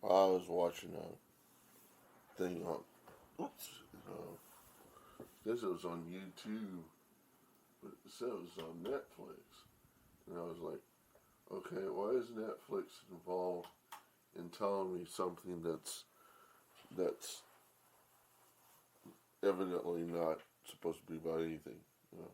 I was watching a thing on, I guess it was on YouTube, but it said it was on Netflix. And I was like, okay, why is Netflix involved in telling me something that's evidently not supposed to be about anything? You know?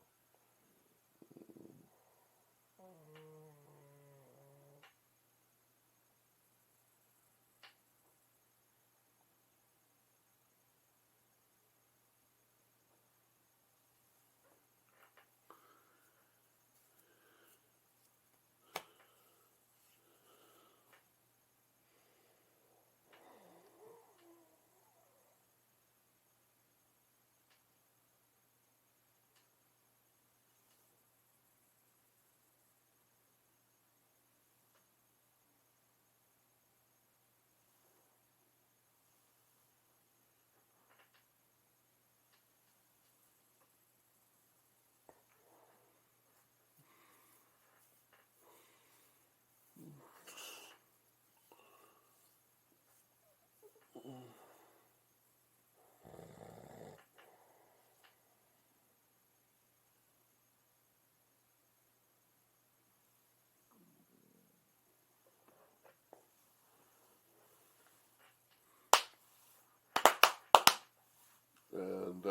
And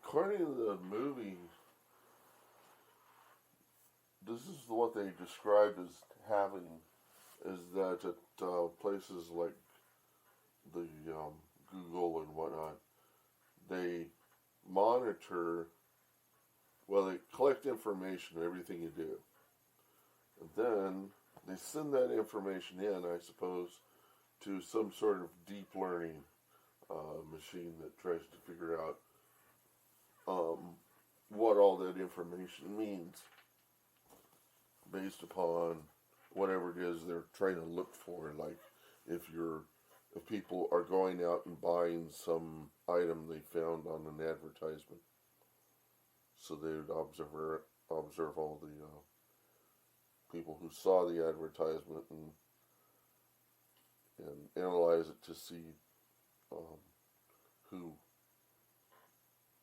according to the movie, this is what they described as having, is that at places like the Google and whatnot, they monitor, well, they collect information of everything you do. And then they send that information in, I suppose, to some sort of deep learning machine that tries to figure out what all that information means based upon whatever it is they're trying to look for. Like if people are going out and buying some item they found on an advertisement, so they would observe all the people who saw the advertisement and analyze it to see who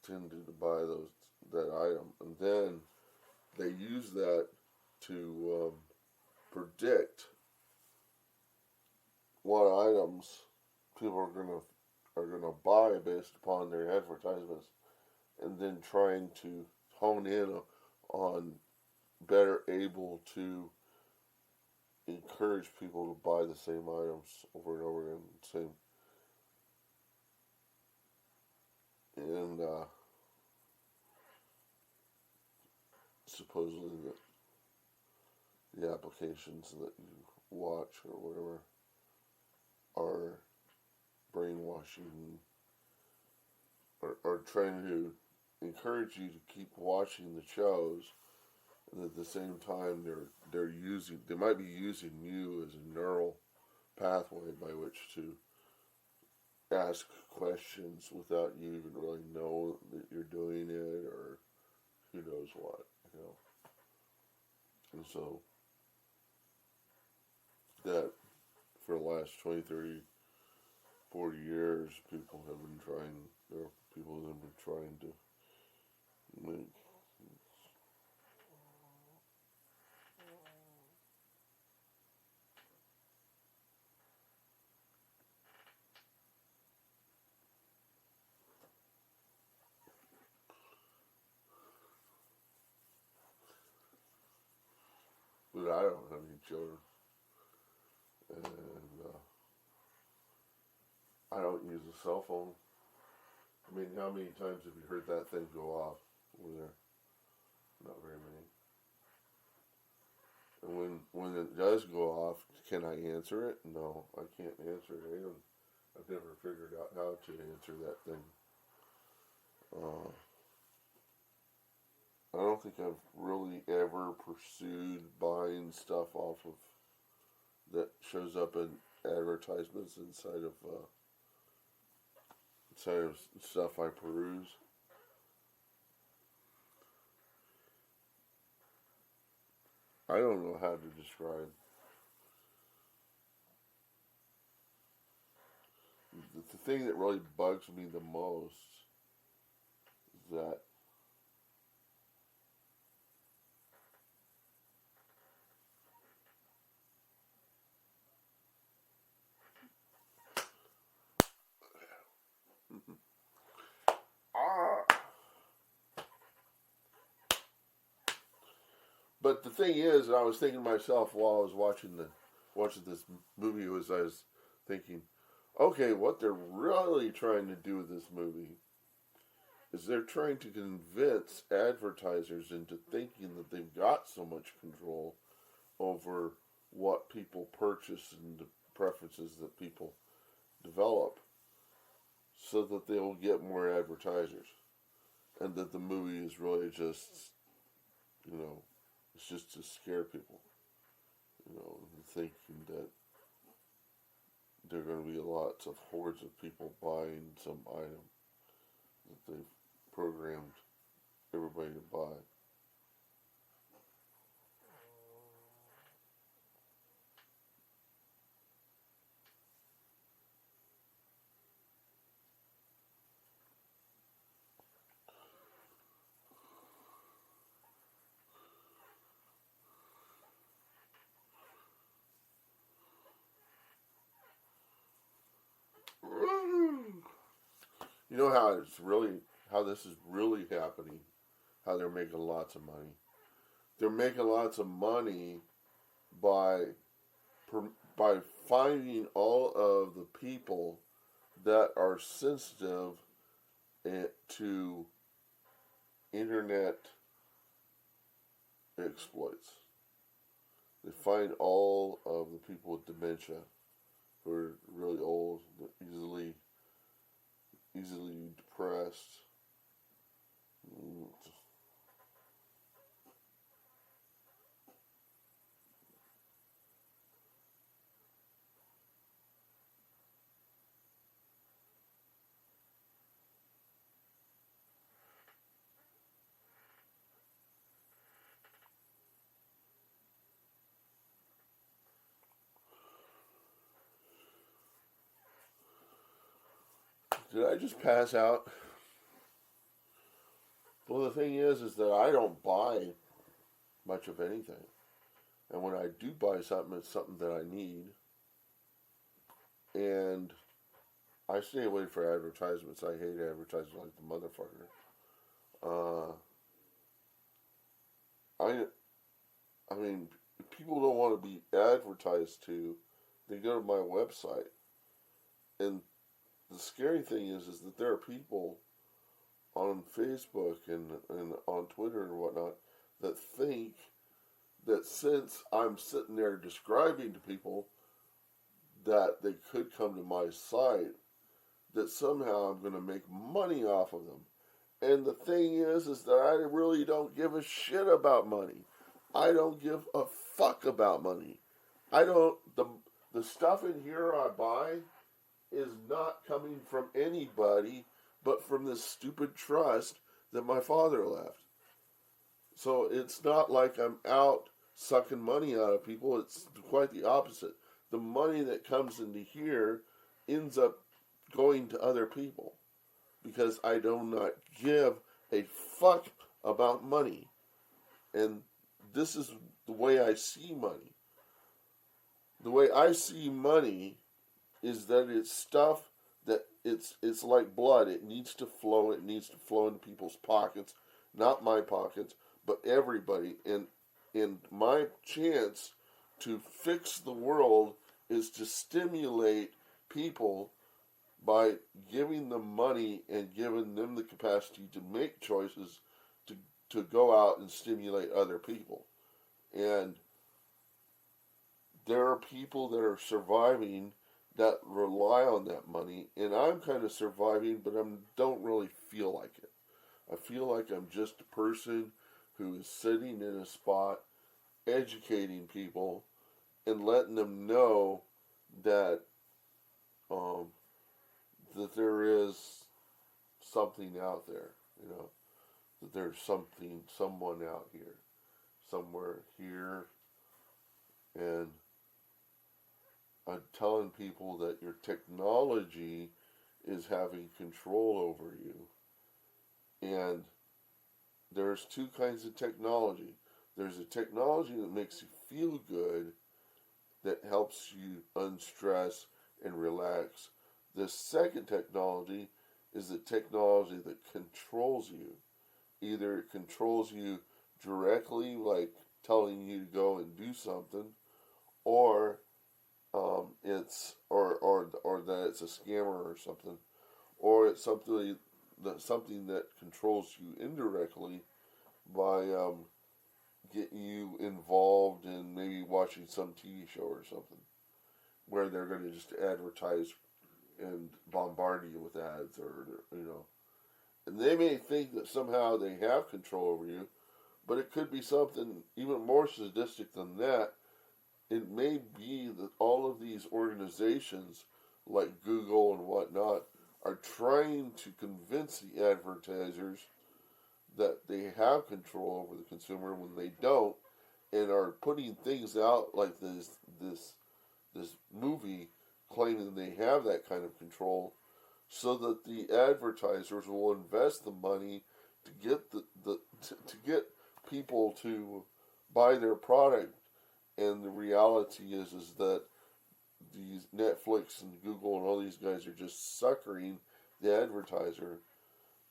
tended to buy that item, and then they use that to predict what items people are gonna buy based upon their advertisements, and then trying to hone in on better able to encourage people to buy the same items over and over again. And supposedly the applications that you watch or whatever are brainwashing or trying to encourage you to keep watching the shows, and at the same time they might be using you as a neural pathway by which to ask questions without you even really know that you're doing it, or who knows what, you know. And so that for the last 20, 30, 40 years, people have been trying to make. But I don't have any children, and I don't use a cell phone. I mean, how many times have you heard that thing go off over there? Not very many. And when it does go off, can I answer it? No, I can't answer it. I've never figured out how to answer that thing. I don't think I've really ever pursued buying stuff off of that shows up in advertisements inside of stuff I peruse. I don't know how to describe thing that really bugs me the most is that but the thing is, I was thinking to myself while I was watching this movie, was I was thinking, okay, what they're really trying to do with this movie is they're trying to convince advertisers into thinking that they've got so much control over what people purchase and the preferences that people develop, so that they will get more advertisers, and that the movie is really just, it's just to scare people, thinking that there are going to be lots of hordes of people buying some item that they've programmed everybody to buy. You know how this is really happening, how they're making lots of money. They're making lots of money by by finding all of the people that are sensitive to internet exploits. They find all of the people with dementia who are really old, easily depressed. Did I just pass out? Well, the thing is that I don't buy much of anything. And when I do buy something, it's something that I need. And I stay away from advertisements. I hate advertisements like the motherfucker. I mean, if people don't want to be advertised to, they go to my website. And the scary thing is that there are people on Facebook and on Twitter and whatnot that think that since I'm sitting there describing to people that they could come to my site, that somehow I'm going to make money off of them. And the thing is that I really don't give a shit about money. I don't give a fuck about money. The stuff in here I buy is not coming from anybody but from this stupid trust that my father left. So it's not like I'm out sucking money out of people. It's quite the opposite. The money that comes into here ends up going to other people because I do not give a fuck about money. And this is the way I see money. The way I see money is that it's stuff that it's like blood. It needs to flow. It needs to flow into people's pockets, not my pockets, but everybody. And my chance to fix the world is to stimulate people by giving them money and giving them the capacity to make choices to go out and stimulate other people. And there are people that are surviving that rely on that money, and I'm kind of surviving, but I don't really feel like it. I feel like I'm just a person who is sitting in a spot, educating people, and letting them know that that there is something out there, that there's someone out here, somewhere here, and I'm telling people that your technology is having control over you. And there's two kinds of technology. There's a technology that makes you feel good, that helps you unstress and relax. The second technology is the technology that controls you. Either it controls you directly, like telling you to go and do something, or or that it's a scammer or something, or it's something that controls you indirectly by getting you involved in maybe watching some TV show or something, where they're going to just advertise and bombard you with ads, or and they may think that somehow they have control over you, but it could be something even more sadistic than that. It may be that all of these organizations, like Google and whatnot, are trying to convince the advertisers that they have control over the consumer when they don't, and are putting things out like this movie claiming they have that kind of control, so that the advertisers will invest the money to get to get people to buy their product. And the reality is that these Netflix and Google and all these guys are just suckering the advertiser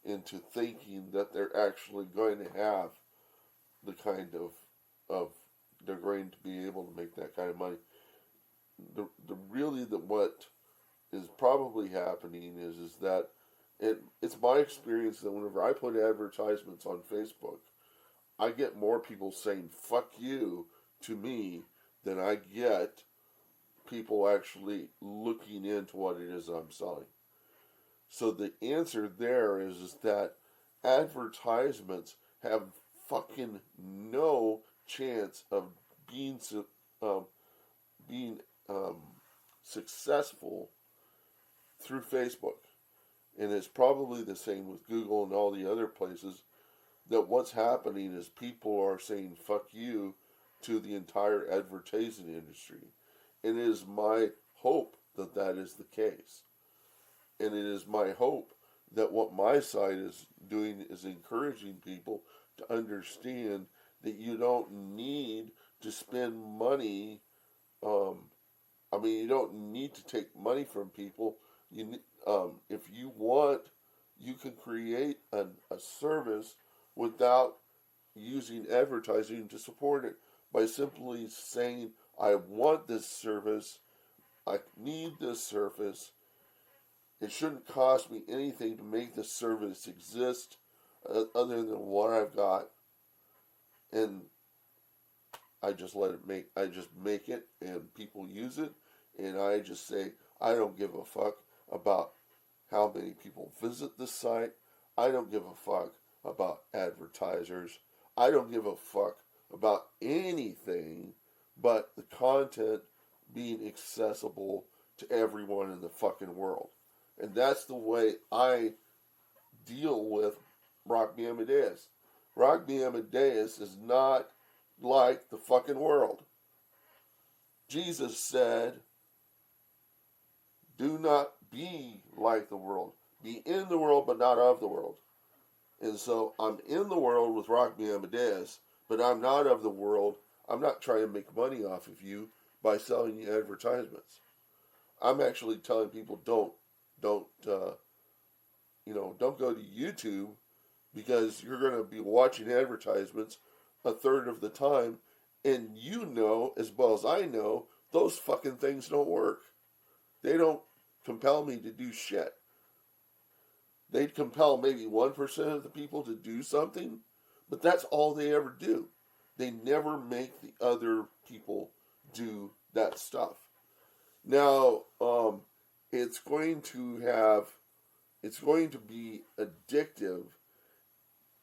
into thinking that they're actually going to have the kind of they're going to be able to make that kind of money. What is probably happening is that it's my experience that whenever I put advertisements on Facebook, I get more people saying "fuck you" to me than I get people actually looking into what it is I'm selling. So the answer there is that advertisements have fucking no chance of being successful through Facebook. And it's probably the same with Google and all the other places, that what's happening is people are saying "fuck you" to the entire advertising industry. And it is my hope that that is the case. And it is my hope that what my site is doing is encouraging people to understand that you don't need to spend money. You don't need to take money from people. If you want, you can create a service without using advertising to support it, by simply saying, "I want this service, I need this service, it shouldn't cost me anything to make this service exist other than what I've got," and I just make it, and people use it, and I just say, I don't give a fuck about how many people visit this site, I don't give a fuck about advertisers, I don't give a fuck about anything but the content being accessible to everyone in the fucking world. And that's the way I deal with Rock Me Amadeus. Rock Me Amadeus is not like the fucking world. Jesus said, "Do not be like the world. Be in the world, but not of the world." And so I'm in the world with Rock Me Amadeus, but I'm not of the world. I'm not trying to make money off of you by selling you advertisements. I'm actually telling people don't go to YouTube, because you're going to be watching advertisements a third of the time, and as well as I know, those fucking things don't work. They don't compel me to do shit. They'd compel maybe 1% of the people to do something, but that's all they ever do. They never make the other people do that stuff. Now, it's going to be addictive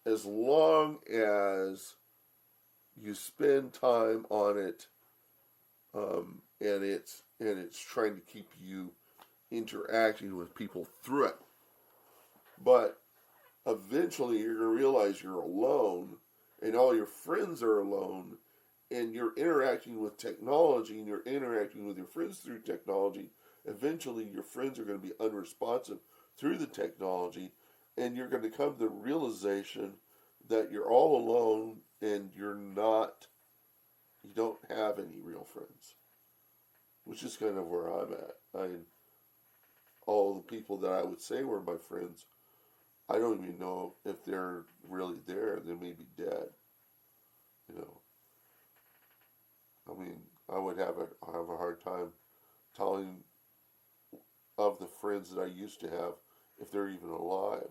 as long as you spend time on it, and it's trying to keep you interacting with people through it. But eventually you're going to realize you're alone, and all your friends are alone, and you're interacting with technology, and you're interacting with your friends through technology. Eventually your friends are going to be unresponsive through the technology, and you're going to come to the realization that you're all alone and you don't have any real friends, which is kind of where I'm at. All the people that I would say were my friends, I don't even know if they're really there. They may be dead. You know, I mean, I would have a hard time telling of the friends that I used to have if they're even alive,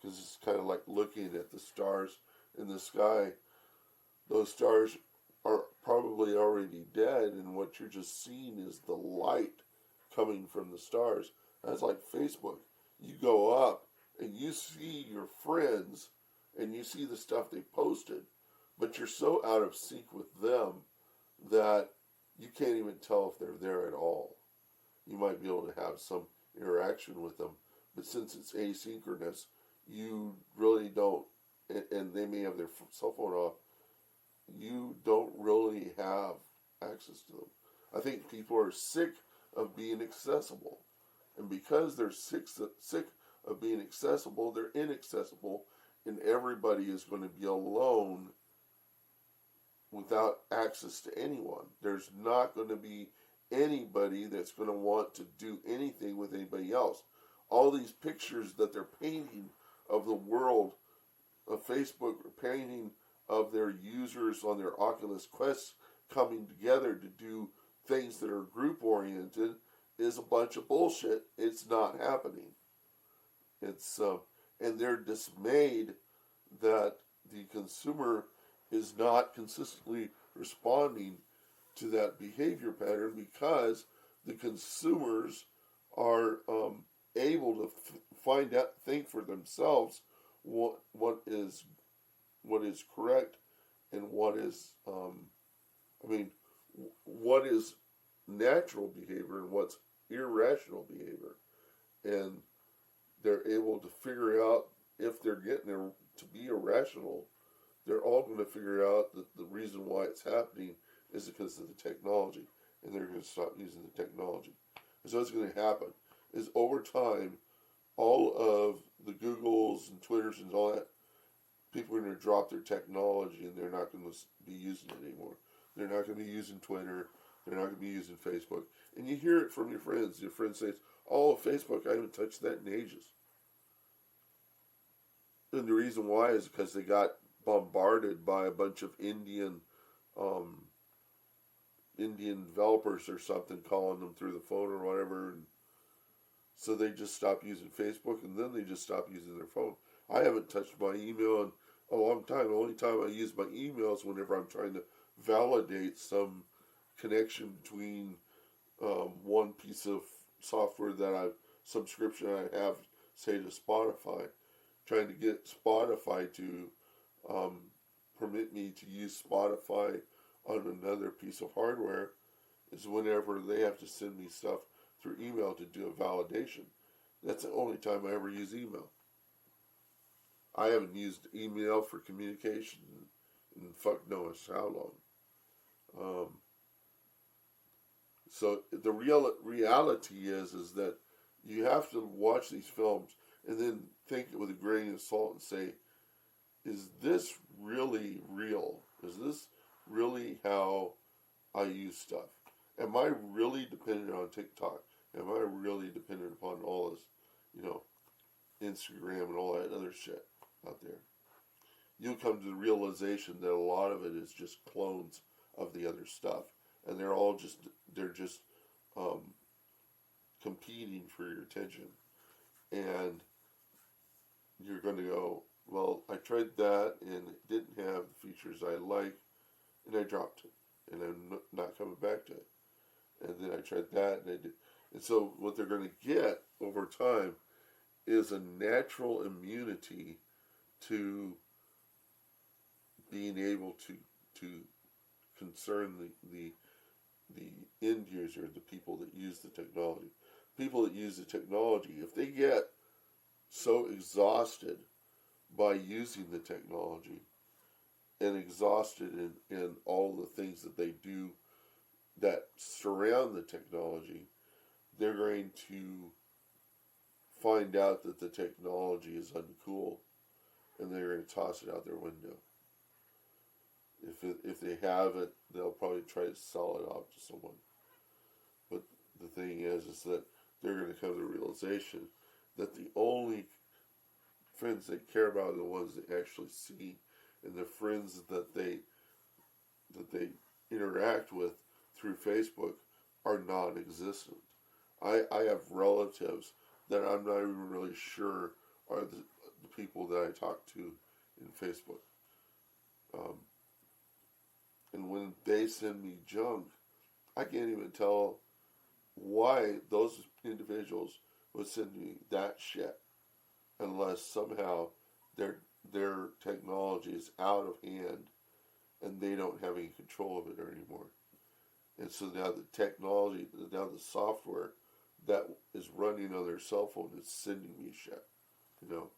because it's kind of like looking at the stars in the sky. Those stars are probably already dead, and what you're just seeing is the light coming from the stars. That's like Facebook. You go up and you see your friends and you see the stuff they posted, but you're so out of sync with them that you can't even tell if they're there at all. You might be able to have some interaction with them, but since it's asynchronous, you really don't, and they may have their cell phone off, you don't really have access to them. I think people are sick of being accessible. And because they're sick of being accessible, they're inaccessible, and everybody is going to be alone without access to anyone. There's not going to be anybody that's going to want to do anything with anybody else. All these pictures that they're painting of the world, of Facebook painting of their users on their Oculus Quest coming together to do things that are group-oriented, is a bunch of bullshit. It's not happening. And they're dismayed that the consumer is not consistently responding to that behavior pattern, because the consumers are able to think for themselves what is correct and what is what is natural behavior and what's irrational behavior, and they're able to figure out if they're getting there to be irrational. They're all going to figure out that the reason why it's happening is because of the technology, and they're going to stop using the technology. And so what's going to happen is, over time, all of the Googles and Twitters and all that, people are going to drop their technology, and they're not going to be using it anymore. They're not going to be using Twitter. They're not going to be using Facebook. And you hear it from your friends. Your friend says, "Oh, Facebook, I haven't touched that in ages." And the reason why is because they got bombarded by a bunch of Indian developers or something calling them through the phone or whatever. And so they just stopped using Facebook, and then they just stopped using their phone. I haven't touched my email in a long time. The only time I use my email is whenever I'm trying to validate some connection between one piece of software subscription I have, say to Spotify, trying to get Spotify to permit me to use Spotify on another piece of hardware, is whenever they have to send me stuff through email to do a validation. That's the only time I ever use email. I haven't used email for communication in fuck knows how long. So the reality is that you have to watch these films and then think with a grain of salt and say, is this really real? Is this really how I use stuff? Am I really dependent on TikTok? Am I really dependent upon all this, Instagram and all that other shit out there? You'll come to the realization that a lot of it is just clones of the other stuff, and they're just competing for your attention. And you're going to go, well, I tried that and it didn't have the features I like, and I dropped it, and I'm not coming back to it. And then I tried that, and I did. And so what they're going to get over time is a natural immunity to being able to concern the end user, the people that use the technology. People that use the technology, if they get so exhausted by using the technology and exhausted in all the things that they do that surround the technology, they're going to find out that the technology is uncool, and they're going to toss it out their window. If they have it, they'll probably try to sell it off to someone. But the thing is that they're going to come to the realization that the only friends they care about are the ones they actually see, and the friends that they interact with through Facebook are non-existent. I have relatives that I'm not even really sure are the people that I talk to in Facebook. And when they send me junk, I can't even tell why those individuals would send me that shit unless somehow their technology is out of hand and they don't have any control of it anymore. And so now the technology, now the software that is running on their cell phone is sending me shit. You know,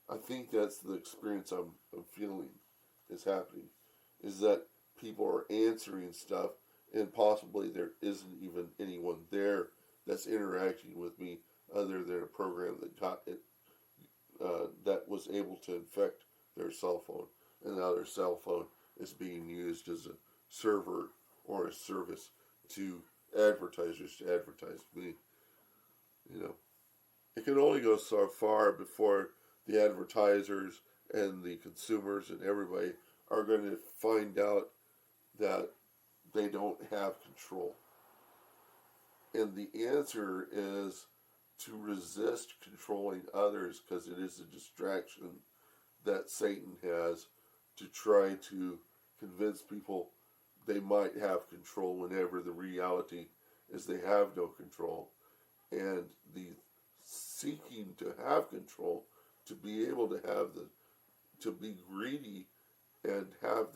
I think that's the experience I'm feeling is happening, is that people are answering stuff and possibly there isn't even anyone there that's interacting with me other than a program that got it, that was able to infect their cell phone, and now their cell phone is being used as a server or a service to advertisers to advertise me. You know, it can only go so far before the advertisers and the consumers and everybody are going to find out that they don't have control. And the answer is to resist controlling others, because it is a distraction that Satan has to try to convince people they might have control whenever the reality is they have no control. And the seeking to have control, to be able to have to be greedy and have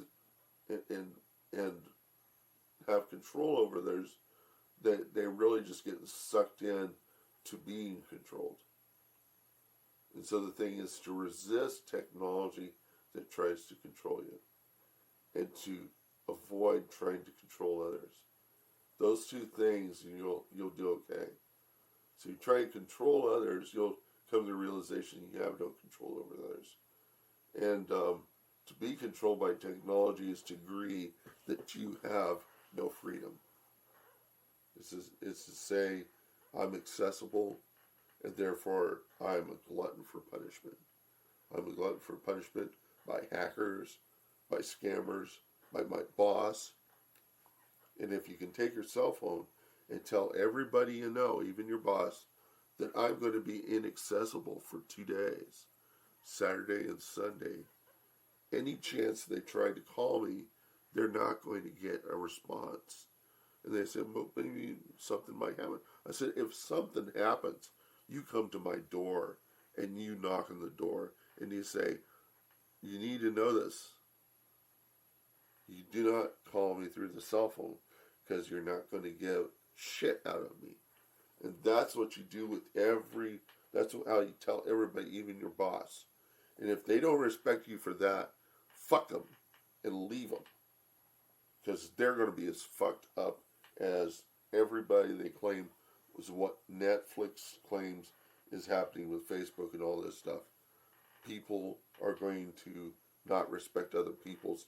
and have control over theirs, they really just get sucked in to being controlled. And so the thing is to resist technology that tries to control you, and to avoid trying to control others. Those two things, you'll do okay. So you try and control others, you'll come to the realization you have no control over others. And to be controlled by technology is to agree that you have no freedom. It's to say, I'm accessible, and therefore I'm a glutton for punishment. I'm a glutton for punishment by hackers, by scammers, by my boss. And if you can take your cell phone and tell everybody you know, even your boss, that I'm going to be inaccessible for 2 days, Saturday and Sunday, any chance they try to call me, they're not going to get a response. And they said, well, maybe something might happen. I said, if something happens, you come to my door and you knock on the door and you say, you need to know this. You do not call me through the cell phone, because you're not going to get shit out of me. And that's what you do with that's how you tell everybody, even your boss. And if they don't respect you for that, fuck them and leave them. Because they're going to be as fucked up as everybody they claim was what Netflix claims is happening with Facebook and all this stuff. People are going to not respect other people's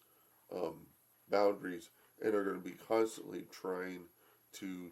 boundaries and are going to be constantly trying to